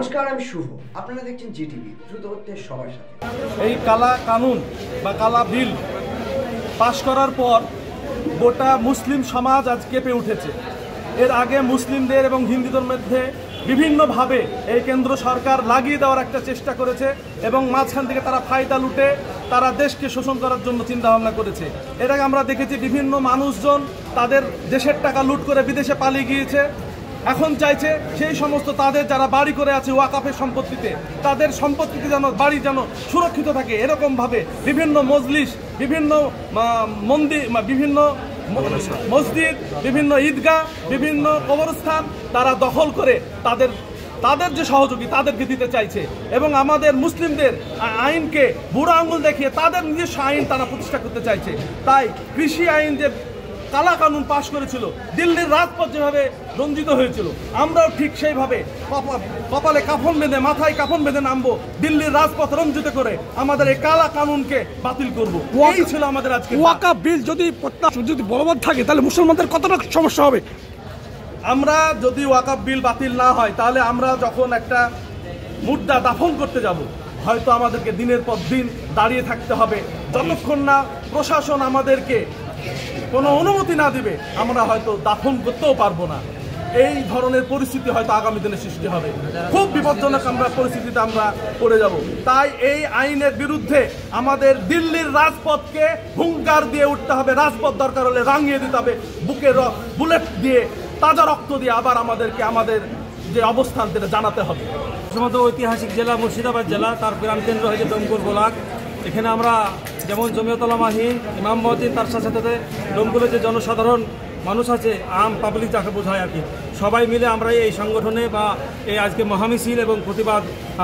নমস্কার, আমি শুভ। আপনারা দেখছেন জিটিভি, দ্রুত হচ্ছে সবার সাথে। এই কালা কানুন বা কালা বিল পাশ করার পর গোটা মুসলিম সমাজ আজ কেঁপে উঠেছে। এর আগে মুসলিমদের এবং হিন্দুদের মধ্যে বিভিন্নভাবে এই কেন্দ্র সরকার লাগিয়ে দেওয়ার একটা চেষ্টা করেছে এবং মাঝখান থেকে তারা ফায়দা লুটে তারা দেশকে শোষণ করার জন্য চিন্তাভাবনা করেছে। এর আগে আমরা দেখেছি বিভিন্ন মানুষজন তাদের দেশের টাকা লুট করে বিদেশে পালিয়ে গিয়েছে। এখন চাইছে সেই সমস্ত তাদের যারা বাড়ি করে আছে ওয়াকাফের সম্পত্তিতে, তাদের সম্পত্তিতে যেন বাড়ি যেন সুরক্ষিত থাকে, এরকমভাবে বিভিন্ন মজলিস, বিভিন্ন মন্দির, বিভিন্ন মসজিদ, বিভিন্ন ঈদগাহ, বিভিন্ন কবরস্থান তারা দখল করে তাদের যে সহযোগী তাদেরকে দিতে চাইছে এবং আমাদের মুসলিমদের আইনকে বুড়ো আঙুল দেখিয়ে তাদের নিজস্ব আইন তারা প্রতিষ্ঠা করতে চাইছে। তাই কৃষি আইন যে কালা কানুন পাশ করেছিল, দিল্লির রাজপথ যেভাবে রঞ্জিত হয়েছিল, আমরাও ঠিক সেইভাবে কপালে কাফন বেঁধে, মাথায় কাফন বেঁধে নামবো, দিল্লির রাজপথ রঞ্জিত করে আমাদের এই কালা কানুনকে বাতিল করব। এই ছিল আমাদের আজকে ওয়াকাফ বিল। যদি বলবৎ থাকে তাহলে মুসলমানদের কতটা সমস্যা হবে? আমরা যদি ওয়াকাফ বিল বাতিল না হয় তাহলে আমরা যখন একটা মুদ্রা দাফন করতে যাব, হয়তো আমাদেরকে দিনের পর দিন দাঁড়িয়ে থাকতে হবে। যতক্ষণ না প্রশাসন আমাদেরকে কোনো অনুমতি না দিবে আমরা হয়তো দাফন করতেও পারবো না। এই ধরনের পরিস্থিতি হয়তো আগামী দিনে সৃষ্টি হবে। খুব বিপজ্জনক আমরা পরিস্থিতিতে আমরা পড়ে যাব। তাই এই আইনের বিরুদ্ধে আমাদের দিল্লির রাজপথকে হুঙ্কার দিয়ে উঠতে হবে। রাজপথ দরকার হলে রাঙিয়ে দিতে হবে, বুকে বুলেট দিয়ে, তাজা রক্ত দিয়ে আবার আমাদেরকে আমাদের যে অবস্থান সেটা জানাতে হবে। ঐতিহাসিক জেলা মুর্শিদাবাদ জেলা, তার প্রাণকেন্দ্র হয়েছে ডোমকুল বোলাক। এখানে আমরা যেমন জমিয়ত উলামা হিন্দ, ইমাম মহদ্দিন, তার সাথে সাথে ডোমকুলের যে জনসাধারণ মানুষ আছে, আম পাবলিক যাকে বোঝায় আর কি, সবাই মিলে আমরা এই সংগঠনে বা এই আজকে মহামিছিল এবং প্রতিবাদ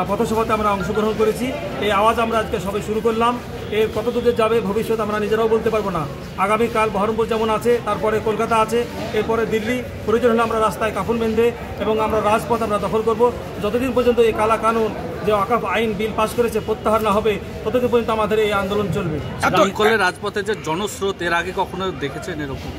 পথসভাতে আমরা অংশগ্রহণ করেছি। এই আওয়াজ আমরা আজকে সবাই শুরু করলাম। এর কত দূরে যাবে ভবিষ্যৎ আমরা নিজেরাও বলতে পারবো না। আগামীকাল বহরমপুর যেমন আছে, তারপরে কলকাতা আছে, এরপরে দিল্লি। প্রয়োজন হলে আমরা রাস্তায় কাফন বেঁধে এবং আমরা রাজপথ আমরা দখল করব। যতদিন পর্যন্ত এই কালা কানুন যে ওয়াকাফ আইন বিল পাস করেছে প্রত্যাহার না হবে, ততদিন পর্যন্ত আমাদের এই আন্দোলন চলবে। রাজপথে যে জনস্রোত, এর আগে কখনো দেখেছেন এরকম?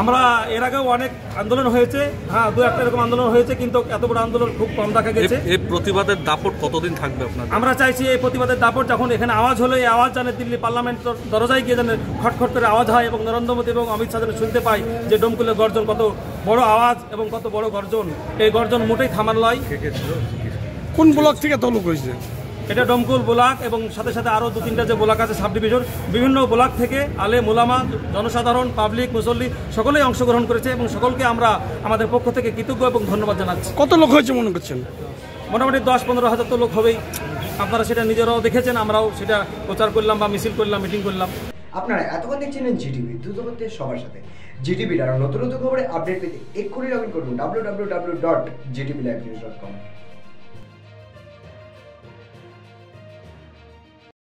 আমরা এর আগেও অনেক আন্দোলন হয়েছে, হ্যাঁ, দু একটা এরকম আন্দোলন হয়েছে, কিন্তু এত বড় আন্দোলন খুব কম দেখা গেছে। এই প্রতিবাদের দাপট কতদিন থাকবে আপনার? আমরা চাইছি এই প্রতিবাদের দাপট যখন এখানে আওয়াজ হলো, এই আওয়াজ জানে দিল্লি পার্লামেন্ট দরজায় গিয়ে জানে খটখট করে আওয়াজ হয় এবং নরেন্দ্র মোদী এবং অমিত শাহ শুনতে পাই যে ডোমকুলের গর্জন কত বড় আওয়াজ এবং কত বড় গর্জন। এই গর্জন মোটেই থামার নয়। কোন ব্লক থেকে তলব হয়েছে? এটা ডোমকুল ব্লক এবং সাথে সাথে আরও 2-3টা যে ব্লক আছে সাব ডিভিশন, বিভিন্ন ব্লক থেকে আলেম ওলামা, জনসাধারণ, পাবলিক, মুসল্লি সকলেই অংশগ্রহণ করেছে এবং সকলকে আমরা আমাদের পক্ষ থেকে কৃতজ্ঞ এবং ধন্যবাদ জানাচ্ছি। কত লোক হয়েছে মনে করছেন? মোটামুটি 10-15 হাজার তো লোক হবেই। আপনারা সেটা নিজেরাও দেখেছেন, আমরাও সেটা প্রচার করলাম বা মিছিল করলাম, মিটিং করলাম। আপনারা এতক্ষণ দেখছিলেন জিটিভি, দ্রুত হচ্ছে সবার সাথে। জিটিভির আরও নতুন নতুন খবরে আপডেট পেতে এক্ষুনি লগ ইন করুন www.gtblivenews.com।